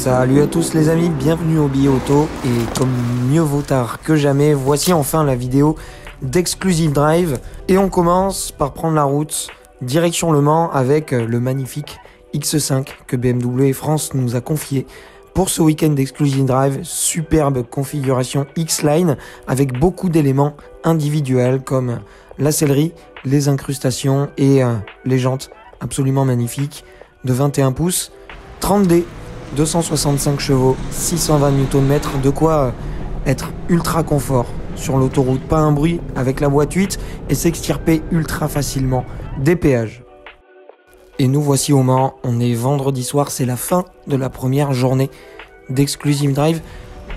Salut à tous les amis, bienvenue au Billet Auto et comme mieux vaut tard que jamais, voici enfin la vidéo d'Exclusive Drive et on commence par prendre la route direction Le Mans avec le magnifique X5 que BMW France nous a confié pour ce week-end d'Exclusive Drive. Superbe configuration X-Line avec beaucoup d'éléments individuels comme la sellerie, les incrustations et les jantes absolument magnifiques de 21 pouces, 30D, 265 chevaux, 620 Nm, de quoi être ultra confort sur l'autoroute, pas un bruit avec la boîte 8 et s'extirper ultra facilement des péages. Et nous voici au Mans, on est vendredi soir, c'est la fin de la première journée d'Exclusive Drive.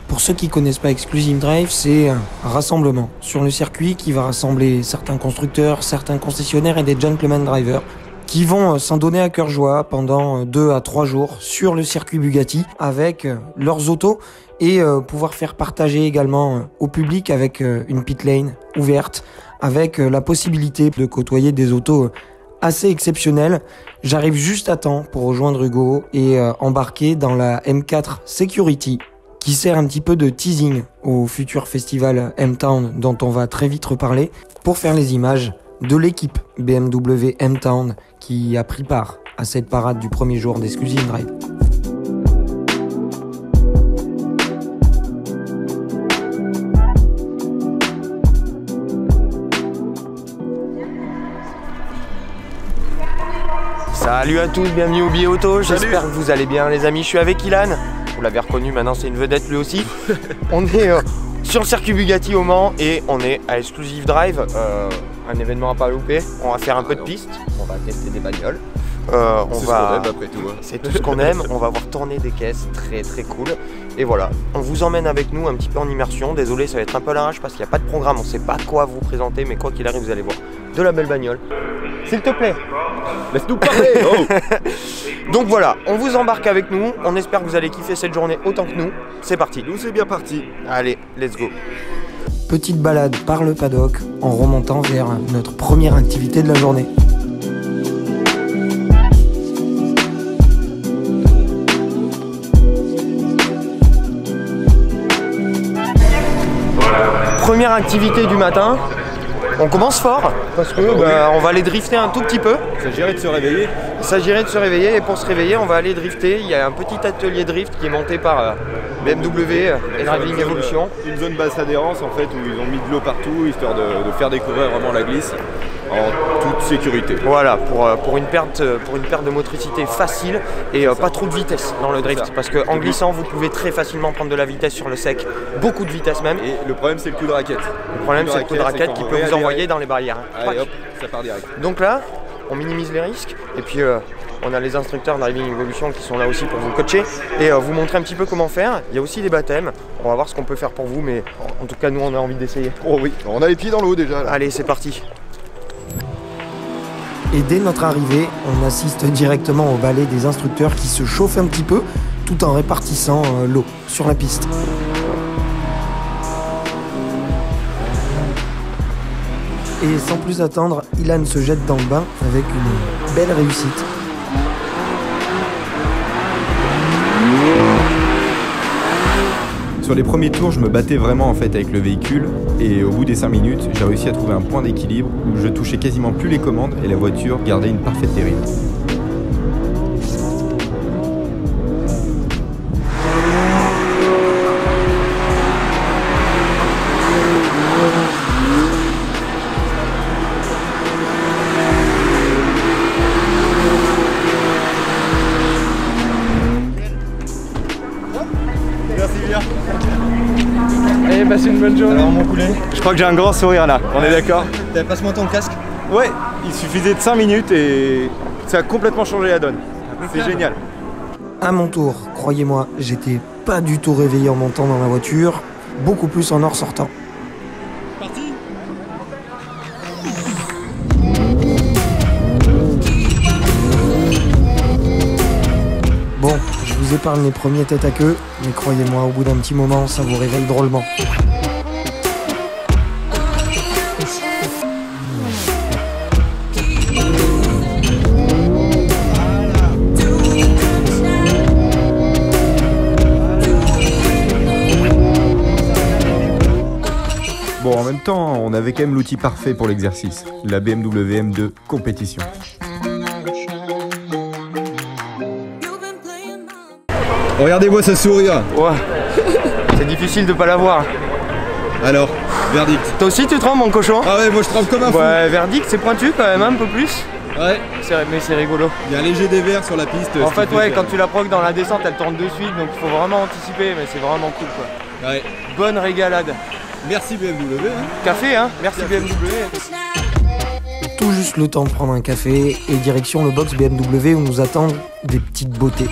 Pour ceux qui connaissent pas Exclusive Drive, c'est un rassemblement sur le circuit qui va rassembler certains constructeurs, certains concessionnaires et des gentleman drivers qui vont s'en donner à cœur joie pendant 2 à 3 jours sur le circuit Bugatti avec leurs autos et pouvoir faire partager également au public avec une pit lane ouverte, avec la possibilité de côtoyer des autos assez exceptionnelles. J'arrive juste à temps pour rejoindre Hugo et embarquer dans la M4 Security qui sert un petit peu de teasing au futur festival M-Town dont on va très vite reparler pour faire les images de l'équipe BMW M-Town qui a pris part à cette parade du premier jour d'Exclusive Drive. Salut à tous, bienvenue au Billet Auto, j'espère que vous allez bien les amis, je suis avec Ilan, vous l'avez reconnu maintenant, c'est une vedette lui aussi. On est sur le circuit Bugatti au Mans et on est à Exclusive Drive, un événement à pas louper. On va faire un peu de piste, on va tester des bagnoles. C'est tout ce qu'on aime, on va voir tourner des caisses, très cool. Et voilà, on vous emmène avec nous un petit peu en immersion. Désolé, ça va être un peu l'arrache parce qu'il n'y a pas de programme, on ne sait pas quoi vous présenter, mais quoi qu'il arrive, vous allez voir de la belle bagnole. S'il te plaît, laisse-nous parler. Oh. Donc voilà, on vous embarque avec nous, on espère que vous allez kiffer cette journée autant que nous. C'est parti. Nous c'est bien parti. Allez, let's go. Petite balade par le paddock en remontant vers notre première activité de la journée. Première activité du matin, on commence fort parce que on va aller drifter un tout petit peu. Il s'agirait de se réveiller. Il s'agirait de se réveiller et pour se réveiller on va aller drifter. Il y a un petit atelier drift qui est monté par BMW et Driving Evolution. Une zone basse adhérence en fait où ils ont mis de l'eau partout histoire de faire découvrir vraiment la glisse en toute sécurité. Voilà, pour une perte de motricité facile et pas trop de vitesse dans le drift. Parce qu'en glissant vous pouvez très facilement prendre de la vitesse sur le sec, beaucoup de vitesse même. Et le problème c'est le coup de raquette. Le problème c'est le coup de raquette qui peut vous envoyer dans les barrières. Allez hop, ça part direct. Donc là, on minimise les risques et puis on a les instructeurs Driving Evolution qui sont là aussi pour vous coacher et vous montrer un petit peu comment faire. Il y a aussi des baptêmes, on va voir ce qu'on peut faire pour vous, mais en tout cas nous on a envie d'essayer. Oh oui, on a les pieds dans l'eau déjà là. Allez, c'est parti. Et dès notre arrivée, on assiste directement au balai des instructeurs qui se chauffent un petit peu tout en répartissant l'eau sur la piste. Et sans plus attendre, Ilan se jette dans le bain avec une belle réussite. Sur les premiers tours, je me battais vraiment en fait avec le véhicule et au bout des 5 minutes, j'ai réussi à trouver un point d'équilibre où je touchais quasiment plus les commandes et la voiture gardait une parfaite dérive. Allez, passez une bonne journée. Alors mon poulet, je crois que j'ai un grand sourire là, on est d'accord? Passe-moi ton casque. Ouais, il suffisait de 5 minutes et ça a complètement changé la donne. C'est génial. À mon tour, croyez-moi, j'étais pas du tout réveillé en montant dans la voiture, beaucoup plus en en ressortant. Parti. Bon, je vous épargne les premiers tête à queue, mais croyez-moi, au bout d'un petit moment, ça vous réveille drôlement. même temps, on avait quand même l'outil parfait pour l'exercice, la BMW M2 compétition. Regardez-moi ce sourire. Ouais. C'est difficile de pas l'avoir. Alors, verdict. Toi aussi tu trembles mon cochon? Ah ouais, moi je tremble comme un fou. Ouais, verdict c'est pointu quand même un peu plus. Ouais. Mais c'est rigolo. Il y a un léger dévers sur la piste. En fait ouais, quand tu la proques dans la descente elle tourne de suite, donc il faut vraiment anticiper, mais c'est vraiment cool quoi. Ouais. Bonne régalade. Merci BMW. Hein. Café hein, merci BMW. Tout juste le temps de prendre un café et direction le box BMW où nous attendent des petites beautés.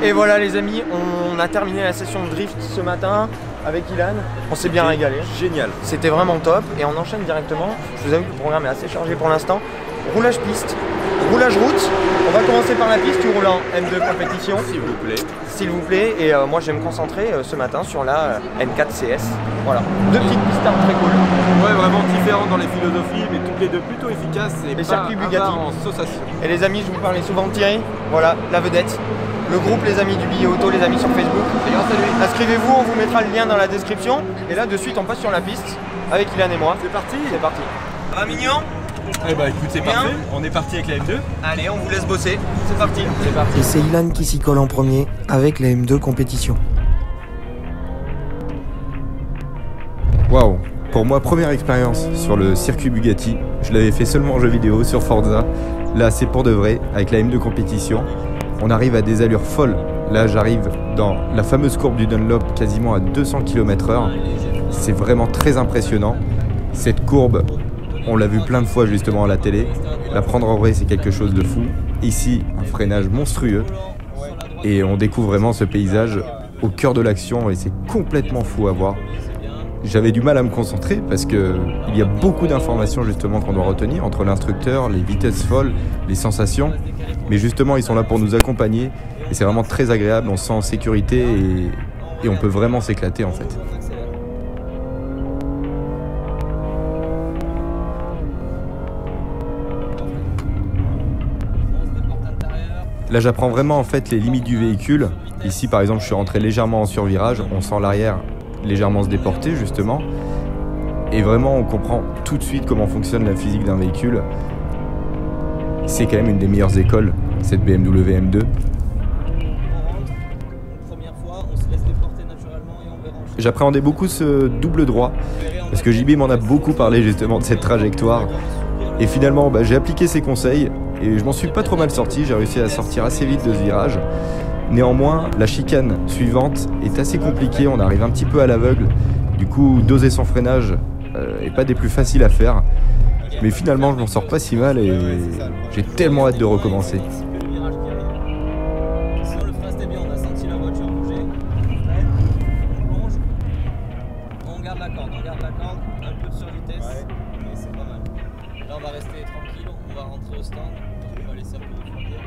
Et voilà les amis, on a terminé la session de drift ce matin avec Ilan. On s'est bien régalé. Génial. C'était vraiment top et on enchaîne directement. Je vous avoue que le programme est assez chargé pour l'instant. Roulage piste, roulage route. On va commencer par la piste, tu roules en M2 compétition. S'il vous plaît. S'il vous plaît. Et moi je vais me concentrer ce matin sur la M4 CS. Voilà. Deux petites pistes très cool. Ouais, vraiment différentes dans les philosophies, mais toutes les deux plutôt efficaces et Les pas circuits Bugatti. en saussation. Et les amis, je vous parlais souvent de Thierry. Voilà, la vedette. Le groupe Les Amis du Billet Auto, les amis sur Facebook. Et grâce à lui. Inscrivez-vous, on vous mettra le lien dans la description. Et là, de suite, on passe sur la piste avec Ilan et moi. C'est parti. C'est parti. Ça va mignon? Eh bah écoute, c'est Bien. parfait. On est parti avec la M2. Allez, on vous laisse bosser. C'est parti. C'est parti. Et c'est Ilan qui s'y colle en premier avec la M2 compétition. Waouh! Pour moi, première expérience sur le circuit Bugatti. Je l'avais fait seulement en jeu vidéo sur Forza. Là, c'est pour de vrai, avec la M2 compétition. On arrive à des allures folles. Là, j'arrive dans la fameuse courbe du Dunlop, quasiment à 200 km/h. C'est vraiment très impressionnant. Cette courbe, on l'a vu plein de fois justement à la télé. La prendre en vrai, c'est quelque chose de fou. Ici, un freinage monstrueux. Et on découvre vraiment ce paysage au cœur de l'action et c'est complètement fou à voir. J'avais du mal à me concentrer parce qu'il y a beaucoup d'informations justement qu'on doit retenir entre l'instructeur, les vitesses folles, les sensations. Mais justement, ils sont là pour nous accompagner et c'est vraiment très agréable, on se sent en sécurité et on peut vraiment s'éclater en fait. Là, j'apprends vraiment en fait les limites du véhicule. Ici, par exemple, je suis rentré légèrement en survirage, on sent l'arrière légèrement se déporter justement et vraiment on comprend tout de suite comment fonctionne la physique d'un véhicule. C'est quand même une des meilleures écoles, cette BMW M2. J'appréhendais beaucoup ce double droit parce que JB m'en a beaucoup parlé justement de cette trajectoire et finalement j'ai appliqué ses conseils et je m'en suis pas trop mal sorti, j'ai réussi à sortir assez vite de ce virage. Néanmoins, la chicane suivante est assez compliquée, on arrive un petit peu à l'aveugle. Du coup, doser son freinage est pas des plus faciles à faire. Mais finalement, je m'en sors pas si mal et j'ai tellement hâte de recommencer. On garde la corde, un peu de survitesse, mais c'est pas mal. Là, on va rester tranquille, on va rentrer au stand, on va laisser un peu de frontière.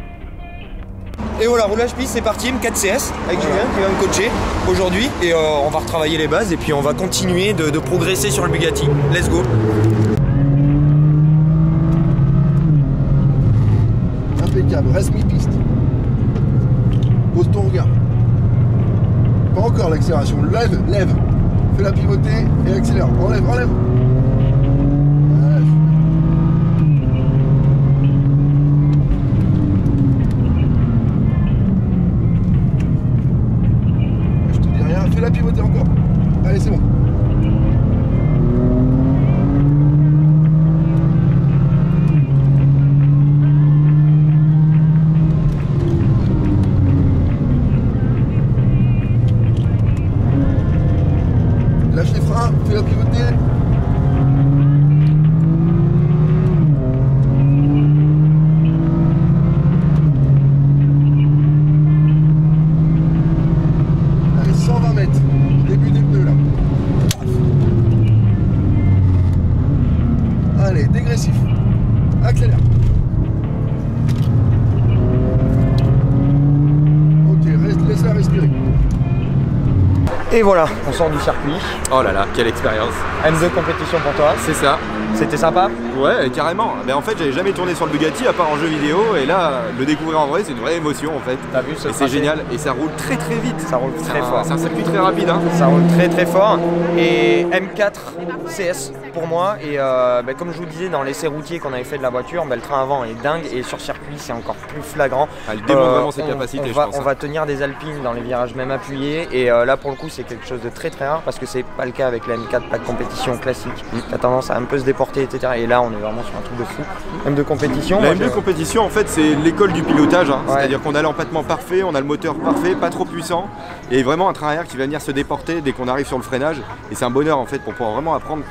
Et voilà, roulage piste, c'est parti, M4 CS avec Julien qui va me coacher aujourd'hui. Et on va retravailler les bases et puis on va continuer de progresser sur le Bugatti. Let's go. Impeccable, reste mi-piste. Pose ton regard. Pas encore l'accélération, lève, lève. Fais la pivoter et accélère. Enlève, enlève. Voilà. Je te dis rien, fais la pivoter encore. Allez, c'est bon. Lâche les freins, fais la pivoter. Allez, 120 mètres. Début des pneus là. Allez, dégressif. Accélère. Ok, laisse-la respirer. Et voilà, on sort du circuit. Oh là là, quelle expérience. M2 compétition pour toi. C'est ça. C'était sympa? Ouais, carrément. Mais en fait, j'avais jamais tourné sur le Bugatti à part en jeu vidéo. Et là, le découvrir en vrai, c'est une vraie émotion en fait. T'as vu ce Et c'est génial. Et ça roule très très vite. Ça roule très fort. C'est un circuit très rapide. Hein. Ça roule très très fort. Et M4 CS pour moi. Et comme je vous disais, dans l'essai routier qu'on avait fait de la voiture, le train avant est dingue. Et sur circuit, c'est encore plus flagrant. Elle démontre vraiment ses capacités, je pense. On va tenir des alpines dans les virages même appuyés. Et là, pour le coup, c'est quelque chose de très très rare parce que c'est pas le cas avec la M4 pas de compétition classique. Qui a tendance à un peu se déporter, etc. Et là, on est vraiment sur un truc de fou. M2 compétition. La M2 compétition, en fait, c'est l'école du pilotage. Hein. Ouais. C'est-à-dire qu'on a l'empattement parfait, on a le moteur parfait, pas trop puissant. Et vraiment un train arrière qui va venir se déporter dès qu'on arrive sur le freinage. Et c'est un bonheur en fait pour pouvoir vraiment apprendre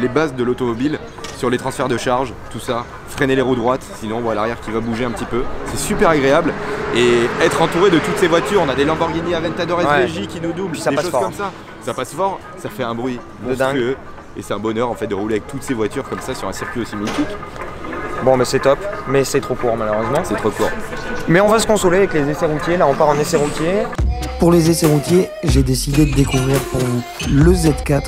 les bases de l'automobile sur les transferts de charge, tout ça. Freiner les roues droites, sinon on voit l'arrière qui va bouger un petit peu. C'est super agréable. Et être entouré de toutes ces voitures, on a des Lamborghini Aventador SVJ qui nous doublent, ça des passe choses fort. comme ça. Ça passe fort, ça fait un bruit De dingue. monstrueux. Et c'est un bonheur en fait de rouler avec toutes ces voitures comme ça sur un circuit aussi mythique. Bon, mais c'est top, mais c'est trop court malheureusement. C'est trop court. Mais on va se consoler avec les essais routiers. Là, on part en essai routier. Pour les essais routiers, j'ai décidé de découvrir pour vous le Z4,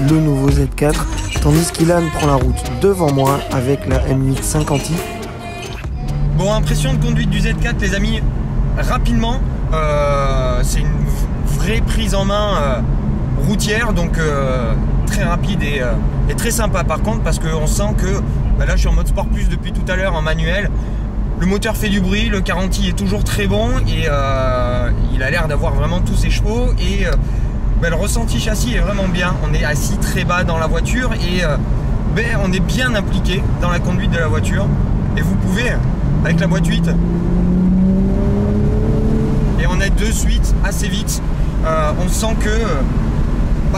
le nouveau Z4, tandis qu'Ilan prend la route devant moi avec la M8 50i. Bon, impression de conduite du Z4, les amis, rapidement, c'est une vraie prise en main routière, donc très rapide et très sympa par contre, parce qu'on sent que là je suis en mode Sport Plus depuis tout à l'heure en manuel. Le moteur fait du bruit, le 40i est toujours très bon et il a l'air d'avoir vraiment tous ses chevaux et le ressenti châssis est vraiment bien. On est assis très bas dans la voiture et on est bien impliqué dans la conduite de la voiture. Et vous pouvez, avec la boîte 8, et on est de suite assez vite, on sent que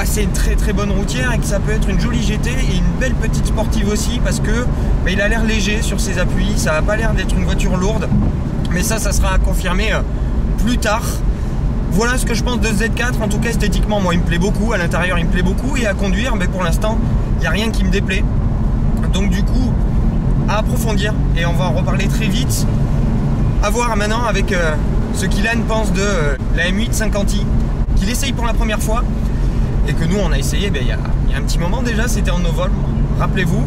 c'est une très très bonne routière et que ça peut être une jolie GT et une belle petite sportive aussi parce que il a l'air léger sur ses appuis, ça n'a pas l'air d'être une voiture lourde, mais ça sera à confirmer plus tard. Voilà ce que je pense de Z4, en tout cas esthétiquement moi il me plaît beaucoup, à l'intérieur il me plaît beaucoup et à conduire pour l'instant il n'y a rien qui me déplaît. Donc du coup à approfondir et on va en reparler très vite. À voir maintenant avec ce qu'Ilan pense de la M8 50i qu'il essaye pour la première fois. Et que nous on a essayé il y a un petit moment déjà, c'était en novembre, rappelez-vous.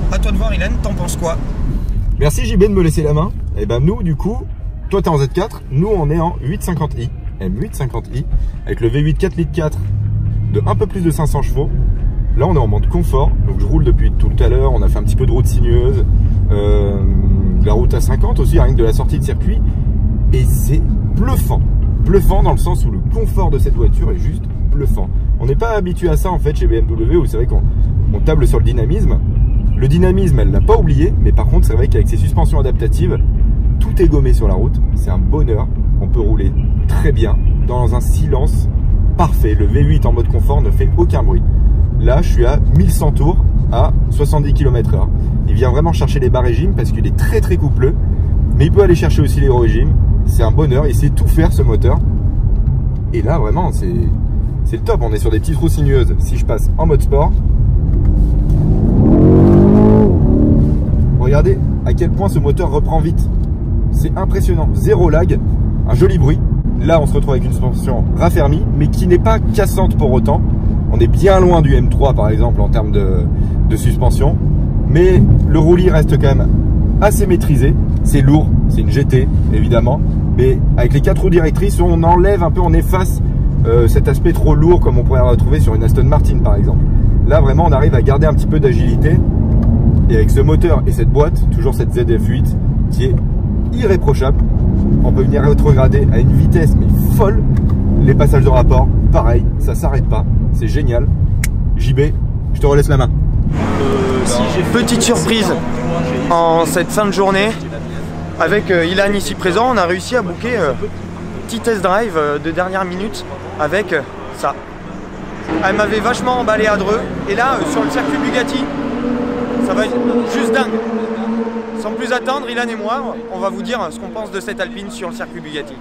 À toi de voir Ilan, t'en penses quoi? Merci JB de me laisser la main. Et nous du coup, toi t'es en Z4, nous on est en 850i, M850i, avec le V8 4 litres 4 de un peu plus de 500 chevaux. Là on est en mode confort, donc je roule depuis tout à l'heure, on a fait un petit peu de route sinueuse, de la route à 50 aussi, rien que de la sortie de circuit. Et c'est bluffant, bluffant dans le sens où le confort de cette voiture est juste bluffant. On n'est pas habitué à ça en fait chez BMW où c'est vrai qu'on table sur le dynamisme. Le dynamisme, elle l'a pas oublié, mais par contre c'est vrai qu'avec ses suspensions adaptatives, tout est gommé sur la route. C'est un bonheur. On peut rouler très bien dans un silence parfait. Le V8 en mode confort ne fait aucun bruit. Là, je suis à 1100 tours à 70 km/h. Il vient vraiment chercher les bas régimes parce qu'il est très très coupleux, mais il peut aller chercher aussi les hauts régimes. C'est un bonheur. Il sait tout faire ce moteur. Et là, vraiment, c'est le top. On est sur des petites roues sinueuses. Si je passe en mode sport, regardez à quel point ce moteur reprend vite. C'est impressionnant. Zéro lag, un joli bruit. Là, on se retrouve avec une suspension raffermie, mais qui n'est pas cassante pour autant. On est bien loin du M3, par exemple, en termes de suspension. Mais le roulis reste quand même assez maîtrisé. C'est lourd, c'est une GT, évidemment. Mais avec les 4 roues directrices, on enlève un peu, on efface cet aspect trop lourd comme on pourrait le retrouver sur une Aston Martin, par exemple. Là, vraiment, on arrive à garder un petit peu d'agilité. Et avec ce moteur et cette boîte, toujours cette ZF8, qui est irréprochable. On peut venir rétrograder à une vitesse mais folle. Les passages de rapport, pareil, ça s'arrête pas. C'est génial. JB, je te relaisse la main. Petite surprise en cette fin de journée avec Ilan ici présent, on a réussi à booker petit test drive de dernière minute avec ça. Elle m'avait vachement emballé à Dreux et là sur le circuit Bugatti, ça va être juste dingue. Sans plus attendre, Ilan et moi, on va vous dire ce qu'on pense de cette Alpine sur le circuit Bugatti.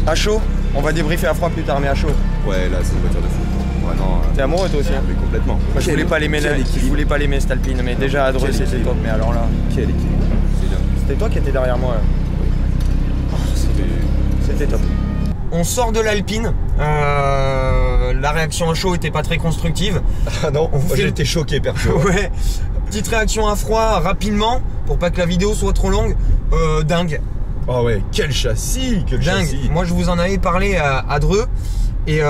À chaud, on va débriefer à froid plus tard, mais à chaud. Ouais, là, c'est une voiture de fou. Vraiment. T'es amoureux toi aussi hein? Mais complètement. Moi je voulais pas l'aimer, cette Alpine, mais déjà à Dreux c'était top, mais alors là. Quel équilibre. C'est bien. C'était toi qui étais derrière moi là. C'était top. On sort de l'Alpine, la réaction à chaud était pas très constructive. Ah non, j'ai été choqué perso. Ouais. Petite réaction à froid rapidement, pour pas que la vidéo soit trop longue. Dingue. Oh ouais, quel châssis, quel Dingue. châssis. Moi je vous en avais parlé à Dreux. Et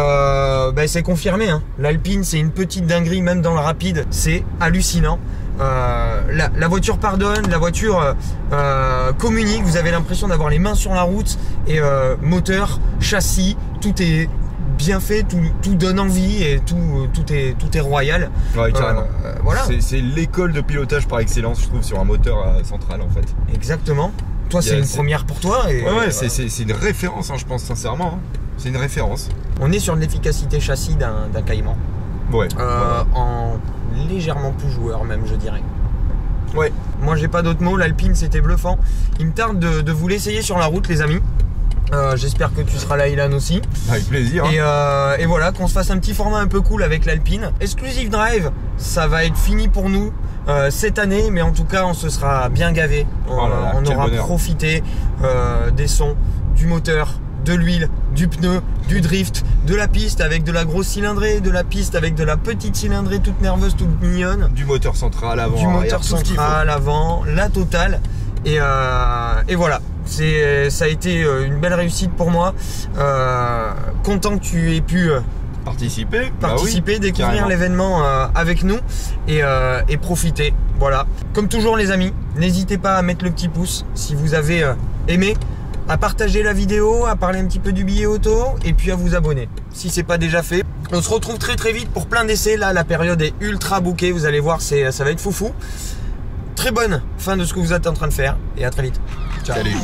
c'est confirmé, hein. L'Alpine c'est une petite dinguerie même dans le rapide, c'est hallucinant. La voiture pardonne, la voiture communique, vous avez l'impression d'avoir les mains sur la route et moteur, châssis, tout est bien fait, tout donne envie et tout est royal. Ouais, carrément. Voilà. C'est l'école de pilotage par excellence, je trouve, sur un moteur central en fait. Exactement. Toi c'est une première pour toi. Et, ouais, c'est une référence, hein, je pense sincèrement. Hein. C'est une référence. On est sur l'efficacité châssis d'un Cayman. Ouais. En légèrement plus joueur même, je dirais. Ouais. Moi j'ai pas d'autres mots, l'Alpine c'était bluffant. Il me tarde de vous l'essayer sur la route les amis. J'espère que tu seras là Ilan aussi. Avec plaisir. Et voilà, qu'on se fasse un petit format un peu cool avec l'Alpine. Exclusive Drive, ça va être fini pour nous cette année, mais en tout cas on se sera bien gavé. On aura profité des sons, du moteur, de l'huile, du pneu, du drift, de la piste avec de la grosse cylindrée, de la piste avec de la petite cylindrée toute nerveuse, toute mignonne. Du moteur central avant, du moteur central avant, la totale. Et voilà, ça a été une belle réussite pour moi. Content que tu aies pu participer, découvrir l'événement avec nous et profiter. Voilà. Comme toujours les amis, n'hésitez pas à mettre le petit pouce si vous avez aimé, à partager la vidéo, à parler un petit peu du billet auto et puis à vous abonner si c'est pas déjà fait. On se retrouve très vite pour plein d'essais. Là la période est ultra bookée, vous allez voir, ça va être foufou. Très bonne fin de ce que vous êtes en train de faire et à très vite. Ciao. Salut.